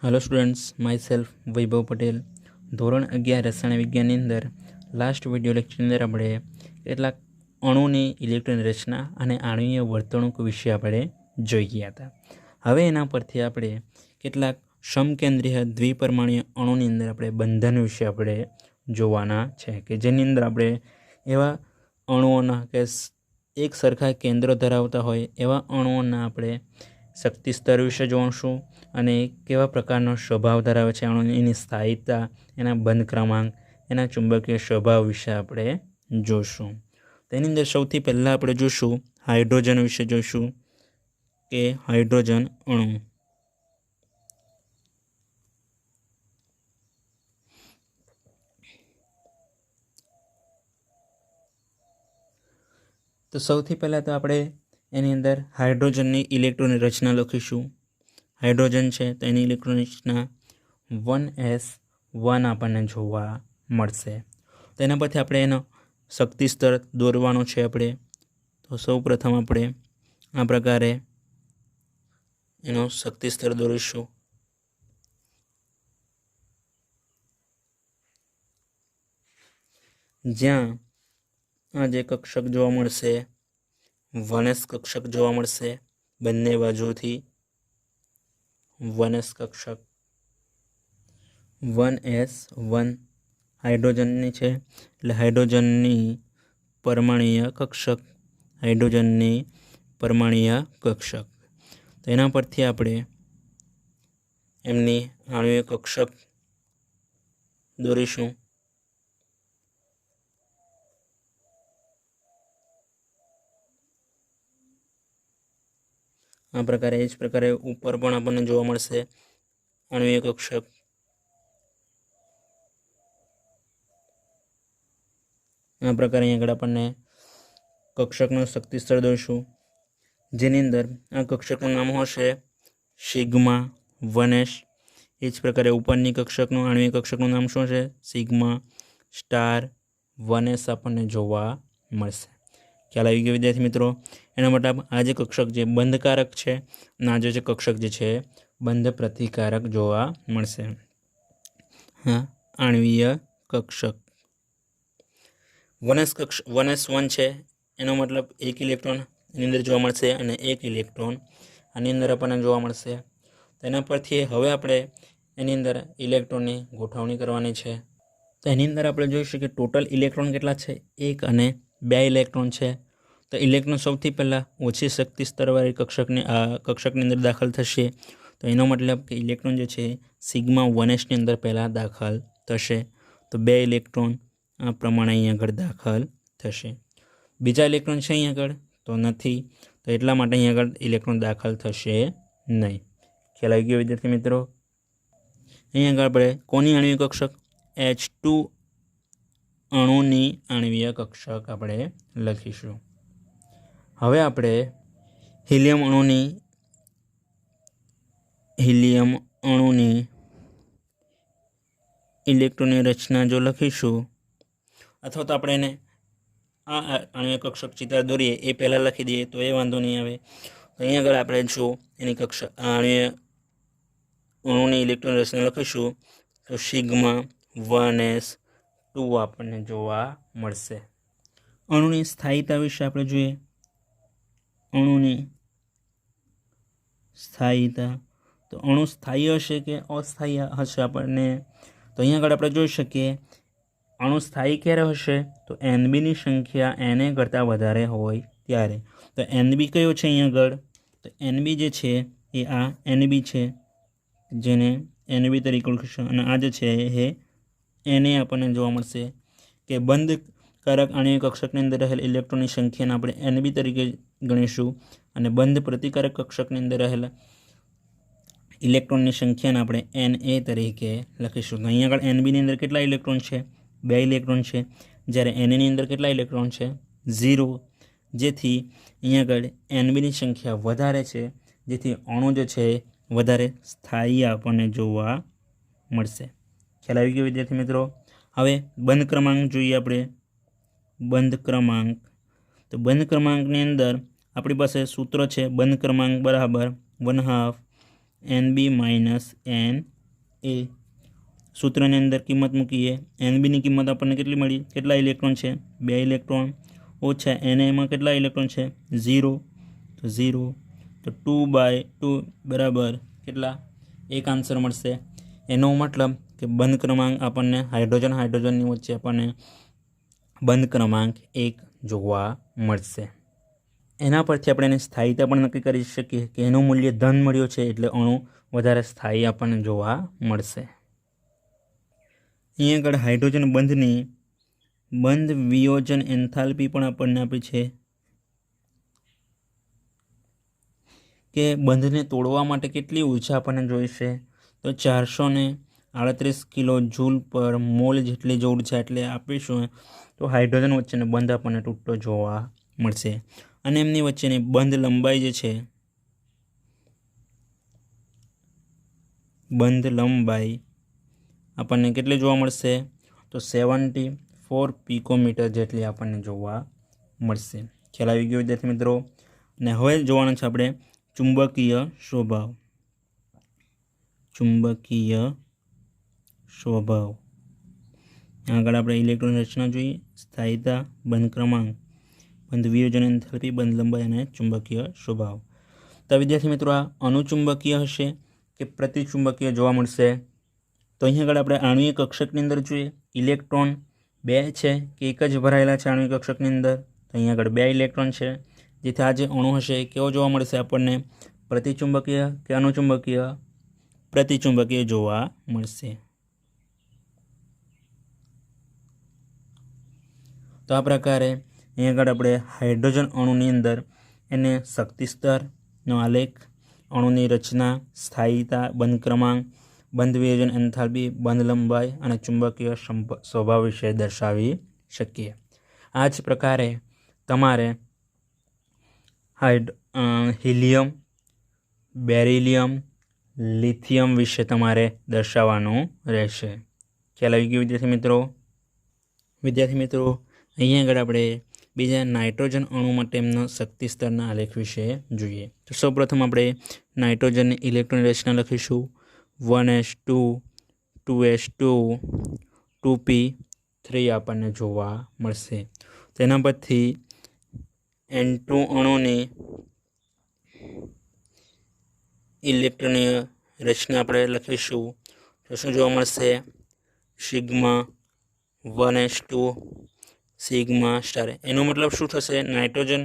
Hello students, my self वैभव पटेल। ધોરણ 11 રસાયણ વિજ્ઞાનની અંદર લાસ્ટ વિડીયો લેક્ચરની અંદર આપણે કેટલાક અણુની ઇલેક્ટ્રોન રચના અને આણ્વીય વર્તણૂક વિશે આપણે જોઈ ગયા હતા। હવે એના પરથી આપણે કેટલાક સમકેન્દ્રીય દ્વિપરમાણુય અણુની અંદર આપણે બંધન વિશે આપણે જોવાના છે કે જેની અંદર આપણે એવા અણુઓના કે એક સરખા કેન્દ્રો ધરાવતા હોય એવા અણુઓના આપણે શક્તિ સ્તર વિશે જોઈશું અને કેવા પ્રકારનો સ્વભાવ ધરાવે છે અણુ, એની સ્થાયીતા, એના બંધ ક્રમાંક, એના ચુંબકીય સ્વભાવ વિશે આપણે જોઈશું। તેની અંદર સૌથી પહેલાં આપણે જોઈશું હાઇડ્રોજન વિશે જોઈશું કે હાઇડ્રોજન અણુ। તો સૌથી પહેલાં તો આપણે એની અંદર હાઇડ્રોજનની ઇલેક્ટ્રોનની રચના લખીશું। હાઇડ્રોજન છે તો એની ઇલેક્ટ્રોન રચના 1s1 આપણને જોવા મળશે। તો એના પરથી આપણે એનો શક્તિ સ્તર દોરવાનો છે આપણે। તો સૌ પ્રથમ આપણે આ પ્રકારે એનો શક્તિ સ્તર દોરીશું। જ્યાં આ જે કક્ષક જોવા મળશે 1s કક્ષક જોવા મળશે બંને બાજુથી 1s કક્ષક 1s1 હાઇડ્રોજનની છે એટલે હાઇડ્રોજનની પરમાણુય કક્ષક, હાઇડ્રોજનની પરમાણુય કક્ષક। તો એના પરથી આપણે એમની આણ્વીય કક્ષક દોરીશું। આ પ્રકારે એ જ પ્રકારે ઉપર પણ આપણને જોવા મળશે આણ્વીય કક્ષક। આ પ્રકારે અહીં આગળ આપણને કક્ષકનું શક્તિ સ્તર દોરીશું જેની અંદર આ કક્ષકનું નામ હશે સિગ્મા 1s। એ જ પ્રકારે ઉપરની કક્ષકનું આણ્વીય કક્ષકનું નામ શું છે? સિગ્મા સ્ટાર 1s આપણને જોવા મળશે। ખ્યાલ આવી ગયો વિદ્યાર્થી મિત્રો? એનો મતલબ આ જે કક્ષક જે બંધકારક છે અને આ જે કક્ષક જે છે બંધ પ્રતિકારક જોવા મળશે। હા, આણ્વીય કક્ષક 1s1 છે એનો મતલબ એક ઇલેક્ટ્રોન એની અંદર જોવા મળશે અને એક ઇલેક્ટ્રોન આની અંદર આપણને જોવા મળશે। તેના પરથી હવે આપણે એની અંદર ઇલેક્ટ્રોનની ગોઠવણી કરવાની છે। તો એની અંદર આપણે જોઈશું કે ટોટલ ઇલેક્ટ્રોન કેટલા છે? 1 અને 2 ઇલેક્ટ્રોન છે। તો ઇલેક્ટ્રોન સૌથી પહેલાં ઓછી શક્તિ સ્તરવાળી કક્ષકની અંદર દાખલ થશે। તો એનો મતલબ કે ઇલેક્ટ્રોન જે છે સિગ્મા 1sની અંદર પહેલાં દાખલ થશે। તો 2 ઇલેક્ટ્રોન આ પ્રમાણે અહીં આગળ દાખલ થશે। બીજા ઇલેક્ટ્રોન છે અહીં આગળ તો નથી, તો એટલા માટે અહીં આગળ ઇલેક્ટ્રોન દાખલ થશે નહીં। ખ્યાલ આવી ગયો વિદ્યાર્થી મિત્રો? અહીં આગળ આપણે કોની આણ્વીય કક્ષક? H2 અણુની આણ્વીય કક્ષક આપણે લખીશું। હવે આપણે હિલિયમ અણુની ઇલેક્ટ્રોનની રચના જો લખીશું અથવા તો આપણે એને આ આણ્વીય કક્ષક ચિત્ર દોરીએ એ પહેલાં લખી દઈએ તો એ વાંધો નહીં આવે। તો અહીં આગળ આપણે જો એની કક્ષક આણ્વીય અણુની ઇલેક્ટ્રોન રચના લખીશું તો સિગ્મા 1s2 આપણને જોવા મળશે। અણુની સ્થાયીતા વિશે આપણે જોઈએ। અણુની સ્થાયીતા, તો અણુ સ્થાયી હશે કે અસ્થાયી હશે આપણને? તો અહીં આગળ આપણે જોઈ શકીએ અણુ સ્થાયી ક્યારે હશે? તો NBની સંખ્યા Na કરતાં વધારે હોય ત્યારે। તો NB કયો છે અહીં આગળ? તો NB જે છે એ આ NB છે જેને NB તરીકે ઓળખીશું અને આ જે છે એ Na આપણને જોવા મળશે કે બંધકારક આણ્વીય કક્ષકની અંદર રહેલ ઇલેક્ટ્રોનની સંખ્યાને આપણે NB તરીકે ગણીશું અને બંધ પ્રતિકારક કક્ષકની અંદર રહેલા ઇલેક્ટ્રોનની સંખ્યાને આપણે Na તરીકે લખીશું। તો અહીંયા આગળ NBની અંદર કેટલા ઇલેક્ટ્રોન છે? 2 ઇલેક્ટ્રોન છે, જ્યારે Naની અંદર કેટલા ઇલેક્ટ્રોન છે? 0। જેથી અહીંયા આગળ NBની સંખ્યા વધારે છે, જેથી અણુ જે છે વધારે સ્થાયી આપણને જોવા મળશે। ખ્યાલ આવી ગયો વિદ્યાર્થી મિત્રો? હવે બંધ ક્રમાંક જોઈએ આપણે। બંધ ક્રમાંક, તો બંધ ક્રમાંકની અંદર આપણી પાસે સૂત્ર છે બંધ ક્રમાંક બરાબર 1/2 NB माइनस NA। सूत्रनी अंदर किंमत मूकीए। NB ની કિંમત આપણને કેટલી મળી? કેટલા ઇલેક્ટ્રોન છે? 2 ઇલેક્ટ્રોન ઓછા NA માં કેટલા ઇલેક્ટ્રોન છે? 0, તો 0, તો 2/2 બરાબર કેટલા? 1 આન્સર મળશે। એનો મતલબ કે બંધ ક્રમાંક આપણને હાઇડ્રોજનની વચ્ચે આપણને બંધ ક્રમાંક 1 જોવા મળશે। એના પરથી આપણે એની સ્થાયીતા પણ નક્કી કરી શકીએ કે એનું મૂલ્ય ધન મળ્યો છે એટલે અણુ વધારે સ્થાયી આપણને જોવા મળશે। અહીંયા આગળ હાઇડ્રોજન બંધની બંધ વિયોજન એન્થાલ્પી પણ આપણને આપી છે કે બંધને તોડવા માટે કેટલી ઊર્જા આપણને જોઈશે, તો 438 કિલો જૂલ પર મોલ જેટલી જો ઊર્જા એટલે આપીશું તો હાઇડ્રોજન વચ્ચેનો બંધ આપણને તૂટતો જોવા મળશે। અને એમની વચ્ચેની બંધ લંબાઈ જે છે, બંધ લંબાઈ આપણને કેટલી જોવા મળશે, તો 74 પિકોમીટર જેટલી આપણને જોવા મળશે। ખ્યાલ આવી ગયો વિદ્યાર્થી મિત્રો? અને હવે જોવાના છે આપણે ચુંબકીય સ્વભાવ। ચુંબકીય સ્વભાવ આગળ આપણે ઇલેક્ટ્રોન રચના જોઈએ, સ્થાયીતા, બંધ ક્રમાંક, બંધ વિયોજન એન્થાલ્પી, બંધ લંબાઈ અને ચુંબકીય સ્વભાવ। તો વિદ્યાર્થી મિત્રો આ અનુચુંબકીય હશે કે પ્રતિચુંબકીય જોવા મળશે? તો અહીં આગળ આપણે આણ્વિય કક્ષકની અંદર જોઈએ, ઇલેક્ટ્રોન 2 છે કે 1 જ ભરાયેલા છે આણ્વિય કક્ષકની અંદર? તો અહીં આગળ 2 ઇલેક્ટ્રોન છે, જેથી આ જે અણુ હશે કેવો જોવા મળશે આપણને? પ્રતિચુંબકીય કે અનુચુંબકીય? પ્રતિચુંબકીય જોવા મળશે। તો આ પ્રકારે અહીં આગળ આપણે હાઇડ્રોજન અણુની અંદર એને શક્તિ સ્તરનો આલેખ, અણુની રચના, સ્થાયીતા, બંધ ક્રમાંક, બંધ વિયોજન એન્થાલ્પી, બંધ લંબાઈ અને ચુંબકીય સ્વભાવ વિશે દર્શાવી શકીએ। આ જ પ્રકારે તમારે હિલિયમ, બેરિલિયમ, લિથિયમ વિશે તમારે દર્શાવવાનું રહેશે। ખ્યાલ આવી ગયો વિદ્યાર્થી મિત્રો? વિદ્યાર્થી મિત્રો અહીંયા આગળ આપણે બીજા નાઇટ્રોજન અણુ માટે એમનો શક્તિ સ્તરના આલેખ વિશે જોઈએ। તો સૌપ્રથમ આપણે નાઇટ્રોજનની ઇલેક્ટ્રોન રચના લખીશું, 1s2 2s2 2p3 આપણને જોવા મળશે। તેના પરથી N2 અણુની ઇલેક્ટ્રોનીય રચના આપણે લખીશું તો શું જોવા મળશે? Sigma 1s2 sigma star. એનો મતલબ શું થશે? નાઇટ્રોજન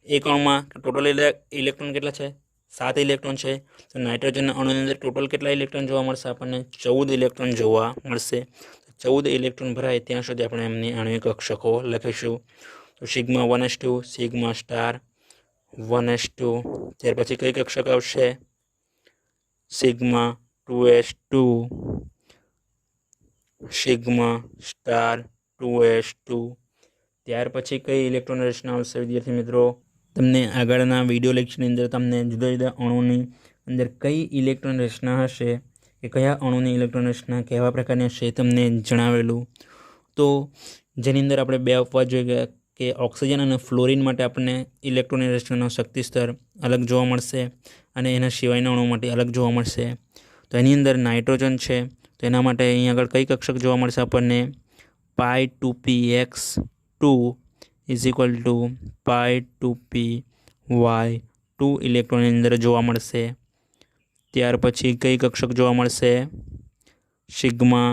એક અણુમાં ટોટલ ઇલેક્ટ્રોન કેટલા છે? 7 ઇલેક્ટ્રોન છે। તો નાઇટ્રોજનના અણુની અંદર ટોટલ કેટલા ઇલેક્ટ્રોન જોવા મળશે આપણને? 14 ઇલેક્ટ્રોન જોવા મળશે। 14 ઇલેક્ટ્રોન ભરાય ત્યાં સુધી આપણે એમની આણ્વિક કક્ષકો લખીશું। તો sigma 1s2 sigma star 1s2, ત્યાર પછી કઈ કક્ષક આવશે? Sigma 2s2 sigma star 2s2, ત્યાર પછી કઈ ઇલેક્ટ્રોન રચના આવશે વિદ્યાર્થી મિત્રો? તમને આગળના વિડીયો લેક્ચરની અંદર તમને જુદા જુદા અણુની અંદર કઈ ઇલેક્ટ્રોન રચના હશે કે કયા અણુની ઇલેક્ટ્રોન રચના કેવા પ્રકારની હશે તમને જણાવેલું। તો જેની અંદર આપણે 2 આપવા જોઈએ કે ઓક્સિજન અને ફ્લોરિન માટે આપણને ઇલેક્ટ્રોનની રચનાનો શક્તિ સ્તર અલગ જોવા મળશે અને એના સિવાયના અણુ માટે અલગ જોવા મળશે। તો એની અંદર નાઇટ્રોજન છે તો એના માટે અહીં આગળ કઈ કક્ષક જોવા મળશે આપણને? pi2px2 is equal two pi2py2 ઇલેક્ટ્રોનની અંદર જોવા મળશે। ત્યાર પછી કઈ કક્ષક જોવા મળશે? સિગ્મા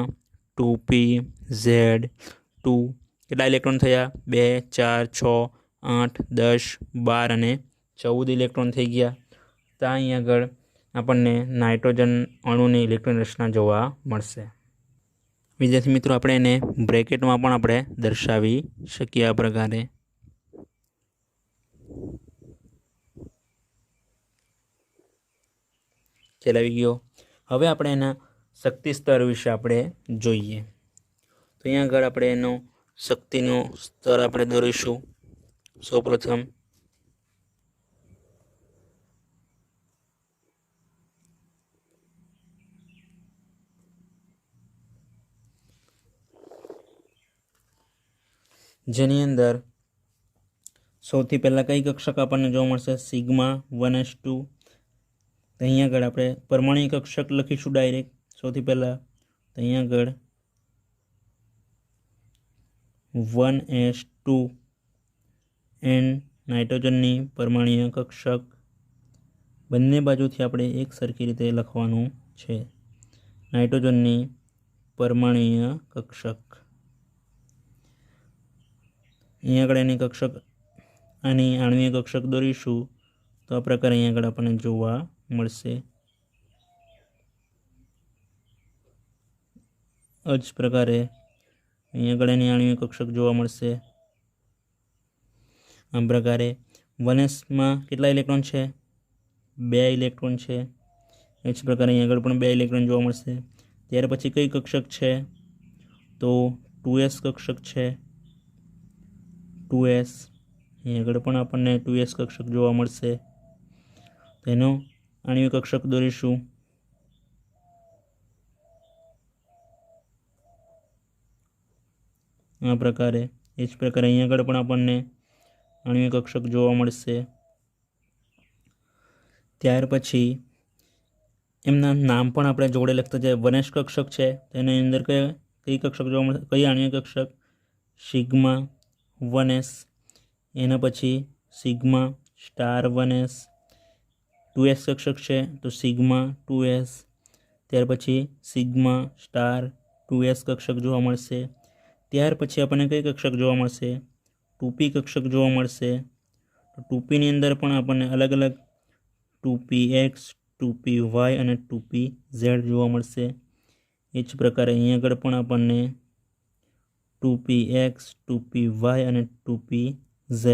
2pz2, કેટલા ઇલેક્ટ્રોન થયા? 2 4 6 8 10 12 અને 14 ઇલેક્ટ્રોન થઈ ગયા। તો અહીં આગળ આપણને નાઇટ્રોજન અણુની ઇલેક્ટ્રોન રચના જોવા મળશે। વિદ્યાર્થી મિત્રો આપણે એને બ્રેકેટમાં પણ આપણે દર્શાવી શકીએ આ પ્રકારે। ખ્યાલ આવી ગયો? હવે આપણે એના શક્તિ સ્તર વિશે આપણે જોઈએ। તો અહીંયા આગળ આપણે એનો શક્તિનું સ્તર આપણે દોરીશું। સૌપ્રથમ જેની અંદર સૌથી પહેલાં કઈ કક્ષક આપણને જોવા મળશે? સિગ્મા 1s2, तो अहीं आगळ आपणे परमाणु कक्षक लखीशुं डायरेक्ट सौथी पहला। तो अहीं आगळ 1s2 एन नाइट्रोजननी परमाणु कक्षक बंने बाजुथी आपणे एक सरखी रीते लखवानुं छे। नाइट्रोजननी परमाणु कक्षक अहीं आगळ एनी कक्षक आनी आणवीय कक्षक दोरीशुं तो आ प्रकारे अहीं आगळ आपणे जोवा मळशे। आ ज प्रकारे अहीं आगळ एनी आणवीय कक्षक जोवा मळशे। आ प्रकारे 1s में केटला इलेक्ट्रॉन है? 2 इलेक्ट्रॉन है। ए ज प्रकारे अहीं आगळ पण 2 इलेक्ट्रॉन जोवा मळशे। त्यार पछी कई कक्षक है? तो 2s कक्षक है। 2s अहीं आगळ पण आपणने 2s कक्षक जोवा मळशे। तेनो आणवीय कक्षक दोरीशुं। आ प्रकारे ए ज प्रकारे अहीं आगळ पण आपणने आणवीय कक्षक जोवा मळशे। त्यार पछी एमना नाम पण आपणे जोड़े लखता जाए। 1s कक्षक है तेनी अंदर कई कक्षक जोवा मळशे, कई आणवीय कक्षक? सिग्मा 1s, एना पछी सिग्मा स्टार 1s। 2s कक्षक है तो सिग्मा 2s, त्यार पछी सिग्मा स्टार 2s कक्षक जोवा मळशे। त्यार पछी आपणे कई कक्षक जोवा मळशे? 2p कक्षक जोवा मळशे। तो 2p नी अंदर पण आपणे अलग अलग 2px 2py અને 2pz જોવા મળશે। એ જ પ્રકારે અહીં આગળ પણ આપણને 2px 2py અને 2pz।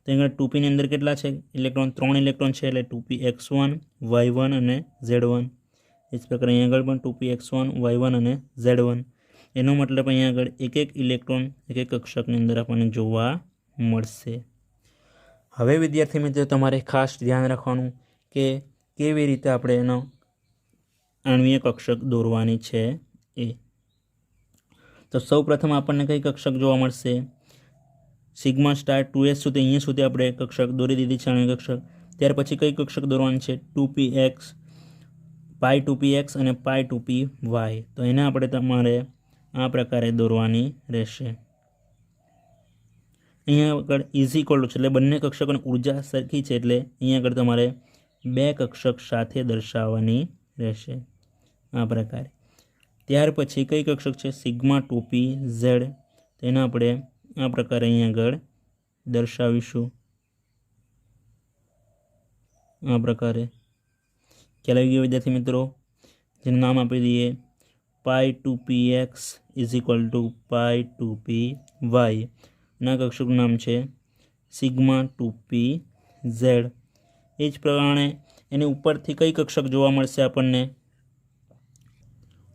તો અહીં 2p ની અંદર કેટલા છે ઇલેક્ટ્રોન? 3 ઇલેક્ટ્રોન છે એટલે 2px1 y1 અને z1। એ જ પ્રકારે અહીં આગળ પણ 2px1 y1 અને z1। એનો મતલબ અહીં આગળ એક એક ઇલેક્ટ્રોન એક એક કક્ષકની અંદર આપણને જોવા મળશે। હવે વિદ્યાર્થી મિત્રો તમારે ખાસ ધ્યાન રાખવાનું કે કેવી રીતે આપણે એનો आणवीय कक्षक દોરવાની છે એ। તો સૌ પ્રથમ આપણને કઈ કક્ષક જોવા મળશે? સિગ્મા સ્ટાર 2s સુધી અહીંયા સુધી આપણે કક્ષક દોરી દીધી છે आणवीय કક્ષક। ત્યાર પછી કઈ કક્ષક દોરવાની છે? 2px પાઈ 2px અને પાઈ 2py। તો એને આપણે તમારે આ પ્રકારે દોરવાની રહેશે। અહીંયા આગળ ઇઝ ઇક્વલ ટુ છે એટલે બંને કક્ષકોની ઉર્જા સરખી છે એટલે અહીંયા આગળ તમારે 2 કક્ષક સાથે દર્શાવવાની રહેશે આ પ્રકારે। ત્યાર પછી કઈ કક્ષક છે? સિગ્મા 2pz, તેને આપણે આ પ્રકારે અહીં આગળ દર્શાવીશું આ પ્રકારે। ખ્યાલ આવી ગયો વિદ્યાર્થી મિત્રો? જેનું નામ આપી દઈએ pi 2px is equal to pi 2py। ના કક્ષકનું નામ છે સિગ્મા 2pz। એ જ પ્રમાણે એની ઉપરથી કઈ કક્ષક જોવા મળશે આપણને?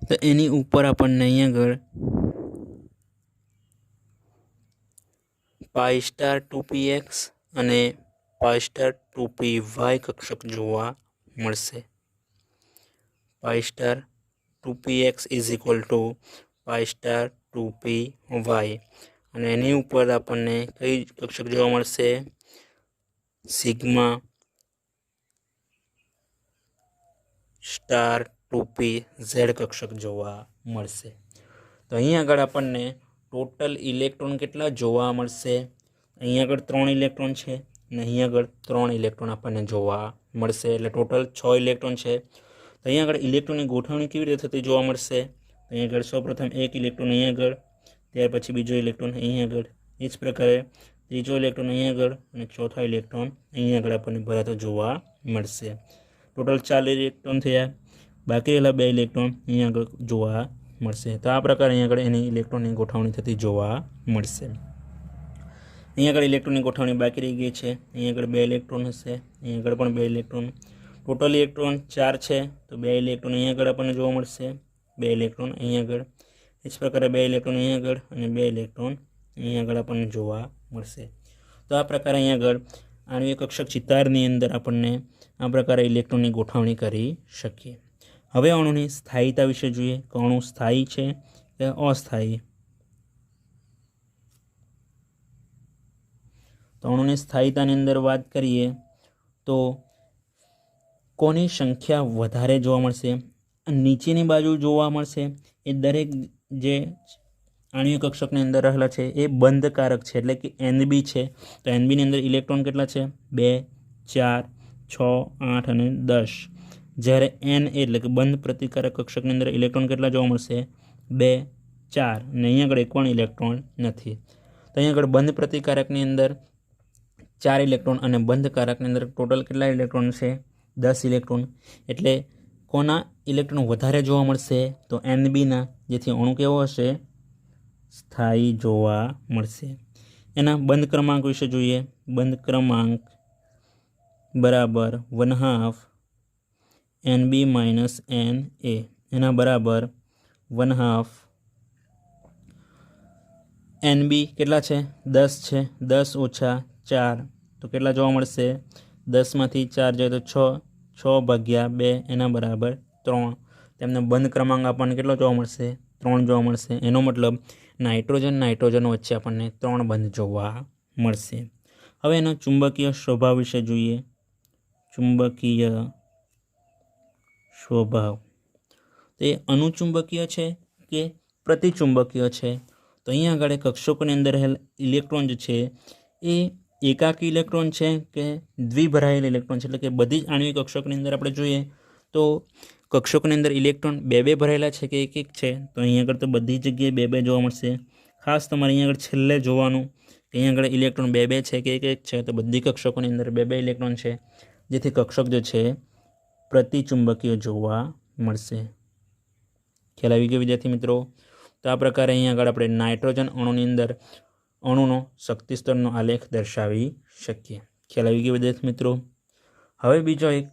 તો એની ઉપર આપણને અહીં આગળ પાઈ સ્ટાર 2px અને પાઈ સ્ટાર 2py કક્ષક જોવા મળશે। Pi star 2px is equal to pi star 2py અને એની ઉપર આપણને કઈ કક્ષક જોવા મળશે? સિગ્મા સ્ટાર 2pz કક્ષક જોવા મળશે। તો અહીં આગળ આપણને ટોટલ ઇલેક્ટ્રોન કેટલા જોવા મળશે? અહીં આગળ 3 ઇલેક્ટ્રોન છે અને અહીં આગળ 3 ઇલેક્ટ્રોન આપણને જોવા મળશે એટલે ટોટલ 6 ઇલેક્ટ્રોન છે। તો અહીં આગળ ઇલેક્ટ્રોનની ગોઠવણી કેવી રીતે થતી જોવા મળશે? અહીં આગળ સૌપ્રથમ એક ઇલેક્ટ્રોન અહીં આગળ, ત્યાર પછી બીજો ઇલેક્ટ્રોન અહીં આગળ, એ જ પ્રકારે ત્રીજો ઇલેક્ટ્રોન અહીં આગળ અને ચોથો ઇલેક્ટ્રોન અહીં આગળ આપણને ભરાતો જોવા મળશે। टोटल 4 इलेक्ट्रॉन थे, बाकी रहेला 2 इलेक्ट्रॉन अहीं आगळ जोवा मळशे। तो आ प्रकारे अहीं आगळ एनी इलेक्ट्रॉननी गोठवणी थती जोवा मळशे। अहीं आगळ इलेक्ट्रॉननी गोठवणी बाकी रही गई है। अहीं आगळ 2 इलेक्ट्रॉन हशे, अहीं आगळ पण 2 इलेक्ट्रॉन। टोटल इलेक्ट्रॉन 4 है तो 2 इलेक्ट्रॉन अहीं आगळ आपणे जोवा मळशे, 2 इलेक्ट्रॉन अहीं आगळ। ए ज प्रकारे 2 इलेक्ट्रॉन अहीं आगळ अने 2 इलेक्ट्रॉन अहीं आगळ आपणे जोवा मळशे। तो आ प्रकारे अहीं आगळ आणवीय कक्षक चिताરની અંદર આપણને આ પ્રકારે ઇલેક્ટ્રોનની ગોઠવણી કરી શકીએ। હવે અણુની સ્થાયીતા વિશે જોઈએ કે અણુ સ્થાયી છે કે અસ્થાયી। તો અણુની સ્થાયીતાની અંદર વાત કરીએ તો कोनी संख्या वधारे जोवा मळशे। नीचेनी बाजू जोवा मळशे ए दरेक जे आणविक कक्षकनी अंदर रहेला छे ए बंधकारक छे એટલે કે NB છે। તો NB ની અંદર ઇલેક્ટ્રોન કેટલા છે? 2, 4, 6, 8 અને 10। જ્યારે Na એટલે કે બંધ પ્રતિકારક કક્ષકની અંદર ઇલેક્ટ્રોન કેટલા જોવા મળશે? 2, 4 અને અહીંયા આગળ એક પણ ઇલેક્ટ્રોન નથી। તો અહીંયા આગળ બંધ પ્રતિકારકની અંદર 4 ઇલેક્ટ્રોન અને બંધકારકની અંદર ટોટલ કેટલા ઇલેક્ટ્રોન છે? 10 ઇલેક્ટ્રોન। એટલે કોના ઇલેક્ટ્રોન વધારે જોવા મળશે? તો NB ના, જેથી અણુ કેવો હશે? સ્થાયી જોવા મળશે। એના બંધ ક્રમાંક વિશે જોઈએ। બંધ ક્રમાંક બરાબર 1/2 NB માઇનસ Na, એના બરાબર 1/2 NB કેટલા છે? 10 છે। 10 ઓછા 4 તો કેટલા જોવા મળશે? 10 માંથી 4 જાય તો 6, 6 ભાગ્યા 2 એના બરાબર 3। તેમને બંધ ક્રમાંક આપણને કેટલો જોવા મળશે? 3 જોવા મળશે। એનો મતલબ નાઇટ્રોજન વચ્ચે આપણને 3 બંધ જોવા મળશે। હવે એનો ચુંબકીય સ્વભાવ વિશે જોઈએ। ચુંબકીય સ્વભાવ તો એ અનુચુંબકીય છે કે પ્રતિચુંબકીય છે? તો અહીંયા આગળ કક્ષકોની અંદર રહેલ ઇલેક્ટ્રોન જે છે એ એકાકી ઇલેક્ટ્રોન છે કે દ્વિભરાયેલ ઇલેક્ટ્રોન છે? એટલે કે બધી જ આણ્વિક કક્ષકની અંદર આપણે જોઈએ તો કક્ષકોની અંદર ઇલેક્ટ્રોન 2-2 ભરાયેલા છે કે એક છે? તો અહીંયા આગળ તો બધી જગ્યાએ 2-2 જોવા મળશે। ખાસ તમારે અહીંયા આગળ છેલ્લે જોવાનું કે અહીંયા આગળ ઇલેક્ટ્રોન 2-2 છે કે એક છે? તો બધી કક્ષકોની અંદર 2-2 ઇલેક્ટ્રોન છે, જેથી કક્ષક જે છે પ્રતિચુંબકીય જોવા મળશે। ખ્યાલ આવી ગયો વિદ્યાર્થી મિત્રો? તો આ પ્રકારે અહીંયા આગળ આપણે નાઇટ્રોજન અણુની અંદર અણુનો શક્તિ સ્તરનો આલેખ દર્શાવી શકીએ। ખ્યાલ આવી ગયો વિદ્યાર્થી મિત્રો? હવે બીજો એક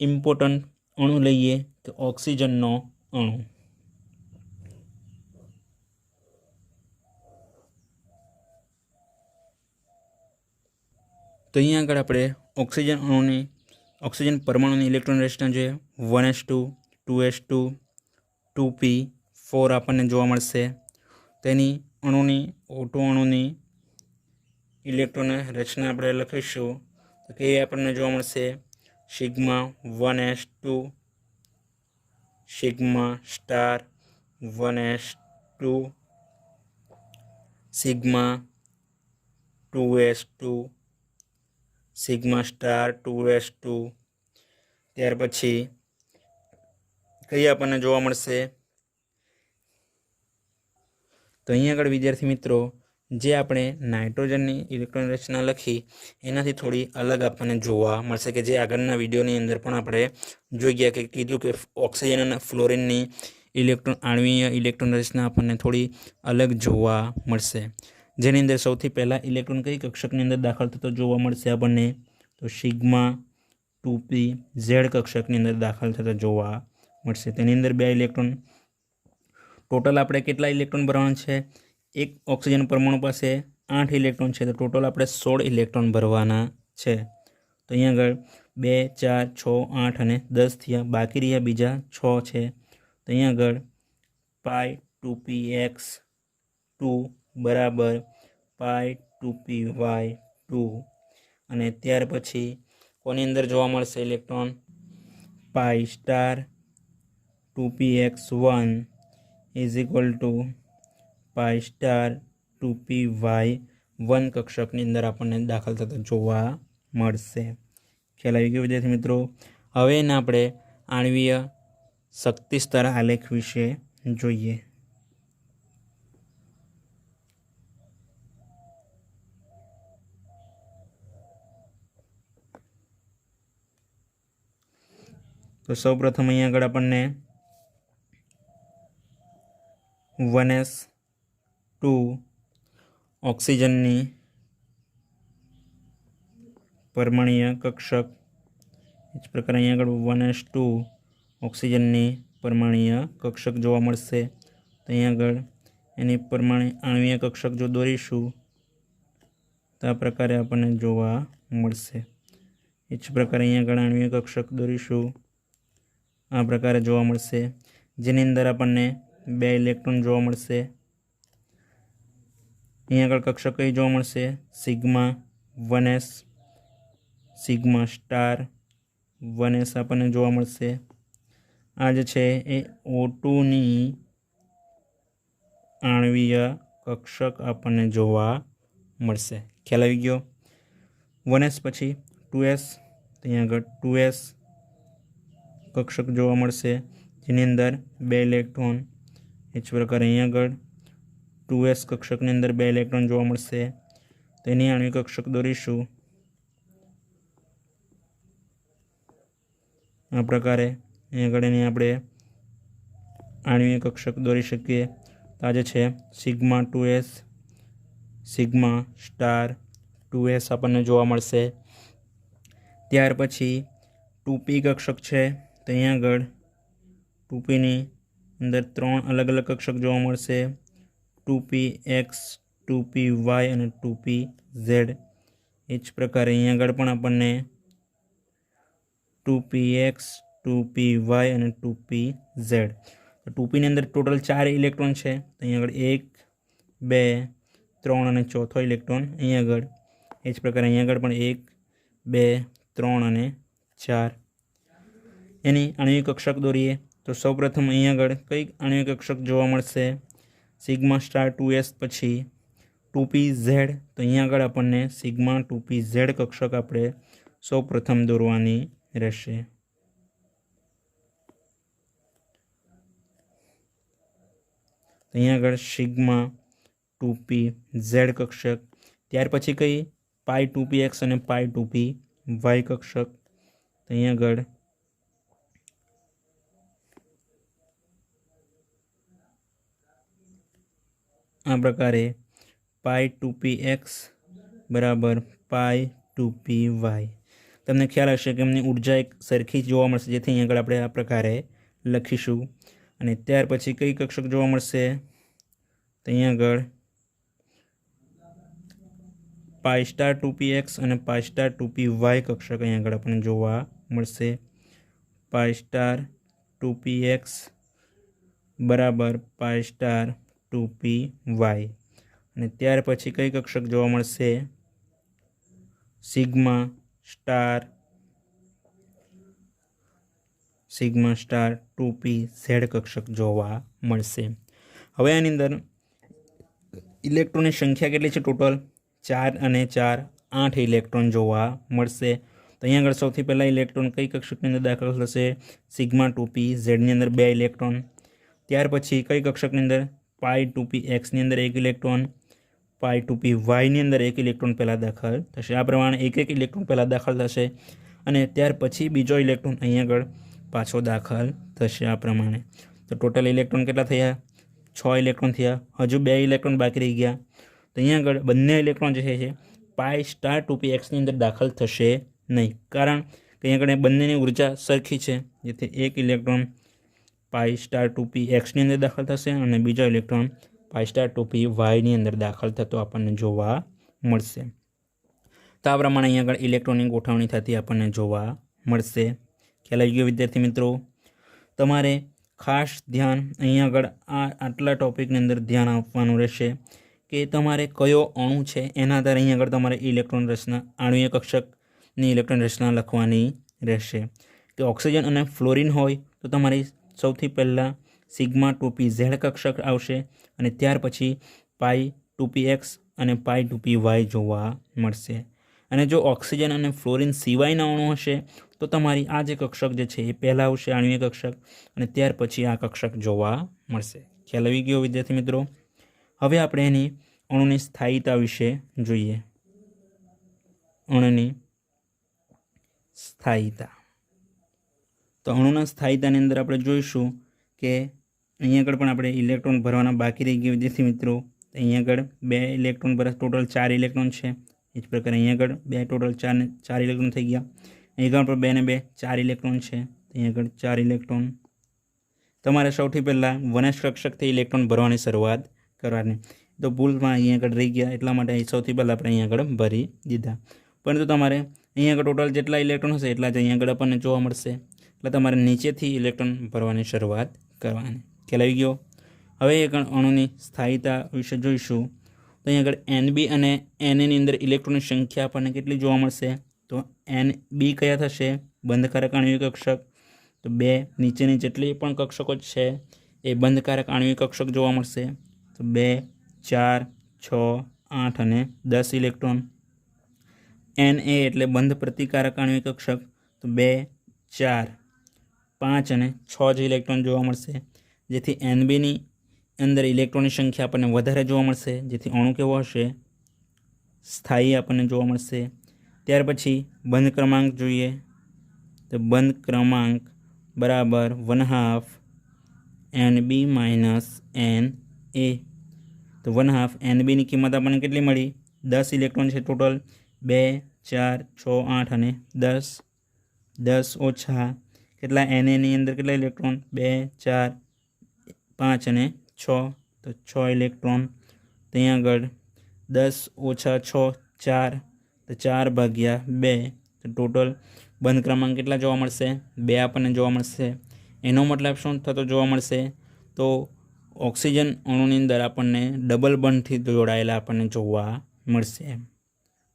ઇમ્પોર્ટન્ટ અણુ લઈએ કે ઓક્સિજનનો અણુ। તો અહીંયા આગળ આપણે ઓક્સિજન અણુની ઓક્સિજન પરમાણુની ઇલેક્ટ્રોન રચના જોઈએ। 1s2, 2s2, 2p4 આપણને જોવા મળશે। તેની અણુની O2 અણુની ઇલેક્ટ્રોન રચના આપણે લખીશું તો કે આપણને જોવા મળશે sigma 1s2 sigma star 1s2 sigma 2s2 sigma star 2s2। ત્યાર પછી કઈ આપણને જોવા મળશે? તો અહીંયા આગળ વિદ્યાર્થી મિત્રો જે આપણે નાઇટ્રોજનની ઇલેક્ટ્રોન રચના લખી એનાથી થોડી અલગ આપણને જોવા મળશે કે જે આગળના વિડીયોની અંદર પણ આપણે જોઈ ગયા કે કીધું કે ઓક્સિજન અને ફ્લોરિનની આણ્વીય ઇલેક્ટ્રોન રચના આપણને થોડી અલગ જોવા મળશે। જેની અંદર સૌથી પહેલાં ઇલેક્ટ્રોન કઈ કક્ષકની અંદર દાખલ થતો જોવા મળશે આપણને? તો સિગ્મા 2p ઝેડ કક્ષકની અંદર દાખલ થતો જોવા મળશે। તેની અંદર 2 ઇલેક્ટ્રોન ટોટલ આપણે કેટલા ઇલેક્ટ્રોન ભરવાના છે? એક ઓક્સિજન પરમાણુ પાસે 8 ઇલેક્ટ્રોન છે, તો ટોટલ આપણે 16 ઇલેક્ટ્રોન ભરવાના છે। તો અહીંયા આગળ 2, 4, 6, 8 અને 10 થયા, બાકી રહ્યા બીજા 6 છે। તો અહીંયા આગળ પાઈ 2px2 બરાબર પાઈ 2py2 અને ત્યાર પછી કોની અંદર જોવા મળશે electron? Pi star 2px1 is equal to pi star 2py1 કક્ષકની અંદર આપણને દાખલ થતો જોવા મળશે। ખ્યાલ આવી ગયો વિદ્યાર્થી મિત્રો? હવે એને આપણે આણ્વીય શક્તિ સ્તર આલેખ વિશે જોઈએ। તો સૌપ્રથમ અહીંયા આગળ આપણને 1s2 ઓક્સિજનની પરમાણ્વીય કક્ષક, એ જ પ્રકારે અહીંયા આગળ 1s2 ઓક્સિજનની પરમાણ્વીય કક્ષક જોવા મળશે। તો અહીંયા આગળ એની આણ્વીય કક્ષક જો દોરીશું તો આ પ્રકારે આપણને જોવા મળશે। એ જ પ્રકારે અહીંયા આગળ આણ્વીય કક્ષક દોરીશું આ પ્રકારે જોવા મળશે, જેની અંદર આપણને 2 ઇલેક્ટ્રોન જોવા મળશે। અહીંયા આગળ કક્ષક કઈ જોવા મળશે? Sigma 1s sigma star 1s આપણને જોવા મળશે। આ જે છે એ O2ની આણ્વીય કક્ષક આપણને જોવા મળશે। ખ્યાલ આવી ગયો। 1s પછી 2s, તો અહીંયા આગળ 2s કક્ષક જોવા મળશે જેની અંદર 2 ઇલેક્ટ્રોન। એ જ પ્રકારે અહીંયા આગળ 2s કક્ષકની અંદર 2 ઇલેક્ટ્રોન જોવા મળશે, તો એની આણ્વિક કક્ષક દોરીશું આ પ્રકારે। અહીંયા આગળ એની આપણે આણ્વિક કક્ષક દોરી શકીએ। તો આ જે છે sigma 2s sigma star 2s આપણને જોવા મળશે। ત્યાર પછી 2p કક્ષક છે, તો અહીંયા આગળ 2pની અંદર 3 અલગ અલગ કક્ષક જોવા મળશે, 2px 2py અને 2pz। એ જ પ્રકારે અહીંયા આગળ પણ આપણને 2px 2py અને 2pz। તો 2pની અંદર ટોટલ 4 ઇલેક્ટ્રોન છે, તો અહીંયા આગળ 1 2 3 અને ચોથો ઇલેક્ટ્રોન અહીંયા આગળ। એ જ પ્રકારે અહીંયા આગળ પણ 1 2 3 અને 4 એની આણ્વિક કક્ષક દોરીએ। તો સૌપ્રથમ અહીંયા આગળ કઈ આણ્વિક કક્ષક જોવા મળશે? સિગ્મા સ્ટાર 2s પછી 2pz। તો અહીંયા આગળ આપણને સિગ્મા 2pz કક્ષક આપણે સૌપ્રથમ દોરવાની રહેશે। અહીંયા આગળ સિગ્મા 2pz કક્ષક। ત્યાર પછી કઈ પાઈ 2px અને પાઈ 2py કક્ષક। તો અહીંયા આગળ આ પ્રકારે પાઈ 2px બરાબર પાઈ 2py। તમને ખ્યાલ હશે કે એમની ઉર્જા એક સરખી જોવા મળશે, જેથી અહીં આગળ આપણે આ પ્રકારે લખીશું। અને ત્યાર પછી કઈ કક્ષક જોવા મળશે? તો અહીંયા આગળ પાઈ સ્ટાર 2px અને પાઈ સ્ટાર 2py કક્ષક અહીંયા આગળ આપણને જોવા મળશે। પાઈ સ્ટાર 2px બરાબર પાઈ સ્ટાર 2py। અને ત્યાર પછી કઈ કક્ષક જોવા મળશે? સિગ્મા સ્ટાર 2pz કક્ષક જોવા મળશે। હવે આની અંદર ઇલેક્ટ્રોનની સંખ્યા કેટલી છે? ટોટલ 4 અને 4 8 ઇલેક્ટ્રોન જોવા મળશે। તો અહીંયા આગળ સૌથી પહેલાં ઇલેક્ટ્રોન કઈ કક્ષકની અંદર દાખલ થશે? સિગ્મા 2pzની અંદર 2 ઇલેક્ટ્રોન। ત્યાર પછી કઈ કક્ષકની અંદર? પાઈ 2pxની અંદર 1 ઇલેક્ટ્રોન, પાઈ 2pyની અંદર 1 ઇલેક્ટ્રોન પહેલાં દાખલ થશે। આ પ્રમાણે એક ઇલેક્ટ્રોન પહેલાં દાખલ થશે અને ત્યાર પછી બીજો ઇલેક્ટ્રોન અહીંયા આગળ પાછો દાખલ થશે આ પ્રમાણે। તો ટોટલ ઇલેક્ટ્રોન કેટલા થયા? 6 ઇલેક્ટ્રોન થયા। હજુ 2 ઇલેક્ટ્રોન બાકી રહી ગયા। તો અહીંયા આગળ બંને ઇલેક્ટ્રોન જે છે પાઈ સ્ટાર 2pxની અંદર દાખલ થશે નહીં, કારણ કે અહીંયા આગળ બંનેની ઉર્જા સરખી છે, જેથી એક ઇલેક્ટ્રોન પાઈ સ્ટાર 2pxની અંદર દાખલ થશે અને બીજો ઇલેક્ટ્રોન પાઈ સ્ટાર 2pyની અંદર દાખલ થતો આપણને જોવા મળશે। તો આ પ્રમાણે અહીંયા આગળ ઇલેક્ટ્રોનની ગોઠવણી થતી આપણને જોવા મળશે। ખ્યાલ આવી ગયો વિદ્યાર્થી મિત્રો? તમારે ખાસ ધ્યાન અહીંયા આગળ આટલા ટોપિકની અંદર ધ્યાન આપવાનું રહેશે કે તમારે કયો અણુ છે એના આધારે અહીંયા આગળ તમારે ઇલેક્ટ્રોન રચના આણ્વીય કક્ષકની ઇલેક્ટ્રોન રચના લખવાની રહેશે। કે ઓક્સિજન અને ફ્લોરિન હોય તો તમારી સૌથી પહેલાં સિગ્મા 2pz કક્ષક આવશે અને ત્યાર પછી પાઈ 2px અને પાઈ 2py જોવા મળશે। અને જો ઓક્સિજન અને ફ્લોરિન સિવાયના અણુ હશે તો તમારી આ જે કક્ષક જે છે એ પહેલાં આવશે આણ્વીય કક્ષક અને ત્યાર પછી આ કક્ષક જોવા મળશે। ખ્યાલ આવી ગયો વિદ્યાર્થી મિત્રો? હવે આપણે એની અણુની સ્થાયીતા વિશે જોઈએ। અણુની સ્થાયીતા, તો અણુના સ્થાયીતાની અંદર આપણે જોઈશું કે અહીંયા આગળ પણ આપણે ઇલેક્ટ્રોન ભરવાના બાકી રહી ગયા વિદ્યાર્થી મિત્રો। અહીંયા આગળ 2 ઇલેક્ટ્રોન ભરા, ટોટલ 4 ઇલેક્ટ્રોન છે। એ જ પ્રકારે અહીંયા આગળ 2 ટોટલ 4 ઇલેક્ટ્રોન થઈ ગયા। અહીંયા આગળ પણ 2 ને 2 4 ઇલેક્ટ્રોન છે, અહીંયા આગળ 4 ઇલેક્ટ્રોન। તમારે સૌથી પહેલાં 1s કક્ષકથી ઇલેક્ટ્રોન ભરવાની શરૂઆત કરવાની। તો ભૂલમાં અહીંયા આગળ રહી ગયા એટલા માટે સૌથી પહેલાં આપણે અહીંયા આગળ ભરી દીધા, પરંતુ તમારે અહીંયા આગળ ટોટલ જેટલા ઇલેક્ટ્રોન હશે એટલા જ અહીંયા આગળ આપણને જોવા મળશે, એટલે તમારે નીચેથી ઇલેક્ટ્રોન ભરવાની શરૂઆત કરવાની। ખ્યાલ આવી ગયો? હવે એક અણુની સ્થાયીતા વિશે જોઈશું। તો અહીં આગળ NB અને NAની અંદર ઇલેક્ટ્રોનની સંખ્યા આપણને કેટલી જોવા મળશે? તો NB कया थशे बंधकारक आणविक कक्षक तो 2 नीचेनी जेटली पण कक्षको छे ए बंधकारक आणविक कक्षक जोवा मळशे तो 2 4 6 8 અને 10 इलेक्ट्रॉन। Na एटले बंध प्रतिकारक आणविक कक्षक तो 2 4 5 અને 6 ज इलेक्ट्रॉन जोवा मळशे जेथी Nb नी अंदर इलेक्ट्रॉननी संख्या आपणे वधारे जोवा मळशे जेथी अणु केवो हशे स्थायी आपणे जोवा मळशे। त्यार पछी बंध क्रमांक जोईए तो बंध क्रमांक बराबर 1/2 Nb - Na तो 1/2 Nb ની કિંમત આપણને કેટલી મળી 10 ઇલેક્ટ્રોન છે ટોટલ 2 4 6 8 અને 10 10 ઓછા કેટલા Na ની અંદર કેટલા ઇલેક્ટ્રોન 2 4 5 અને 6 તો 6 ઇલેક્ટ્રોન ત્યાં આગળ 10 ઓછા 6 4 તો 4/2 તો ટોટલ બંધ ક્રમાંક કેટલા જોવા મળશે 2 આપણને જોવા મળશે। એનો મતલબ શું થતો જોવા મળશે તો ऑक्सीजन अणुनी अंदर आपने डबल बंधथी जोड़ायेला आपने जोवा मळशे।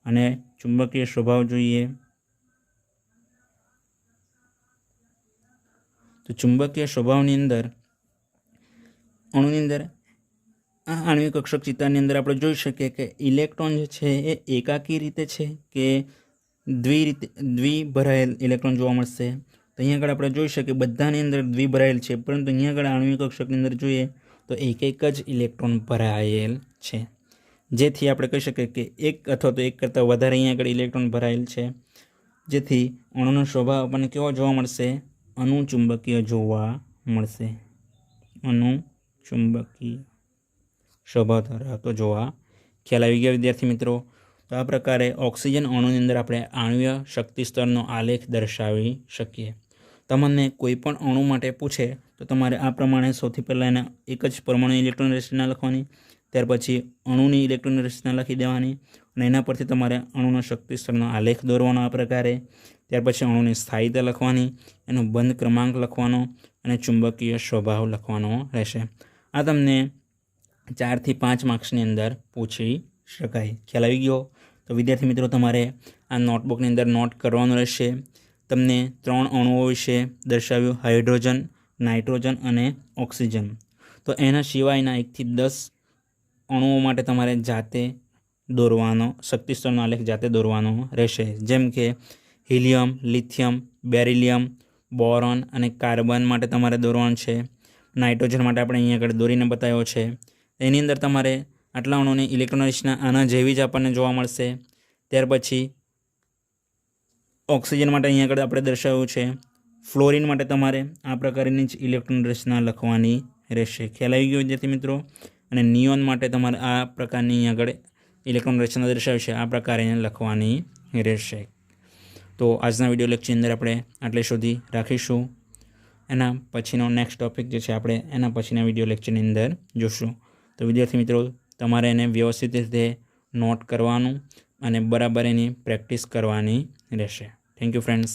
अने चुंबकीय स्वभाव जोईए तो चुंबकीय स्वभावनी अंदर अणुनी अंदर आ आणविक कक्षक चित्रानी अंदर आपणे जोई शकीए के इलेक्ट्रॉन जे छे ए एकाकी रीते छे के द्वि भरायेल इलेक्ट्रॉन जोवा मळशे। तो अहींया आगळ आपणे जोई शकीए बधानी अंदर द्वि भरायेल छे परंतु अहींया आगळ आणविक कक्षकनी अंदर जोईए तो एक ज इलेक्ट्रॉन भरायेल छे जेथी आपणे कही शकीए के एक अथवा तो एक करता वधारे अहींया आगळ इलेक्ट्रॉन भरायेल छे जेथी अणुनो स्वभाव आपणे केवो जोवा मळशे अणुचुंबकीय जोवा मळशे। अणुचुंबकीय स्वभाव धरावतो जोवा ख्याल आवी गयो विद्यार्थी मित्रों। तो आ प्रकारे ऑक्सीजन अणुनी अंदर आपणे आणवीय शक्ति स्तरनो आलेख दर्शावी शकीए। तमने कोईपण अणु माटे पूछे तो तमारे आ प्रमाणे सौथी पहला एना एक ज परमाणु इलेक्ट्रॉन रचना लखवानी त्यार पछी अणुनी इलेक्ट्रॉन रचना लखी देवानी अने एना परथी तमारे अणुनो शक्ति स्तरनो आलेख दोरवानो आ प्रकारे। त्यार पछी अणुनी स्थायीता लखवानी एनो बंध क्रमांक लखवानो अने चुंबकीय स्वभाव लखवानो रहेशे। आ तमने 4 થી 5 मार्क्सनी अंदर पूछी शकाय। ख्याल आवी गयो। तो विद्यार्थी मित्रों तमारे आ नोटबुकनी अंदर नोट करवानुं रहेशे। तमने 3 अणुओ विषे दर्शाव्युं हाइड्रोजन नाइट्रोजन अने ऑक्सीजन। तो एना सिवायना 1 થી 10 अणुओ माटे तमारे जाते दौरवानो शक्ति स्तरनो आलेख जाते दौरवानो रहेशे जेम के हीलियम लिथियम बेरिलियम बोरॉन अने कार्बन माटे तमारे दौरवानुं छे। नाइट्रोजन माटे आपणे अहींया आगळ दौरीने बताव्यो छे। एनी अंदर तमारे आटला अणुओनी इलेक्ट्रॉन रचना आना जेवी ज आपणने जोवा मळशे। त्यार पछी ऑक्सीजन माटे अहींया आगळ आपणे दर्शाव्युं छे। फ्लोरीन माटे तमारे आ प्रकारनी ज इलेक्ट्रॉन रचना लखवानी रहेशे। ख्याल आवी गयो विद्यार्थी मित्रों। अने नियोन माटे तमारे आ प्रकारनी अहींया आगळ इलेक्ट्रॉन रचना दर्शावी छे आ प्रकारे लखवानी रहेशे। तो आजना विडियो लेक्चर अंदर आपणे आटले सुधी राखीशुं। एना पछीनो नेक्स्ट टॉपिक जे छे आपणे एना पछीना विडियो लेक्चरनी अंदर जोशुं। तो विद्यार्थी मित्रों तमारे एने व्यवस्थित रीते नोट करवानुं अने बराबर एनी प्रेक्टिस करवानी रहेशे। Thank you friends.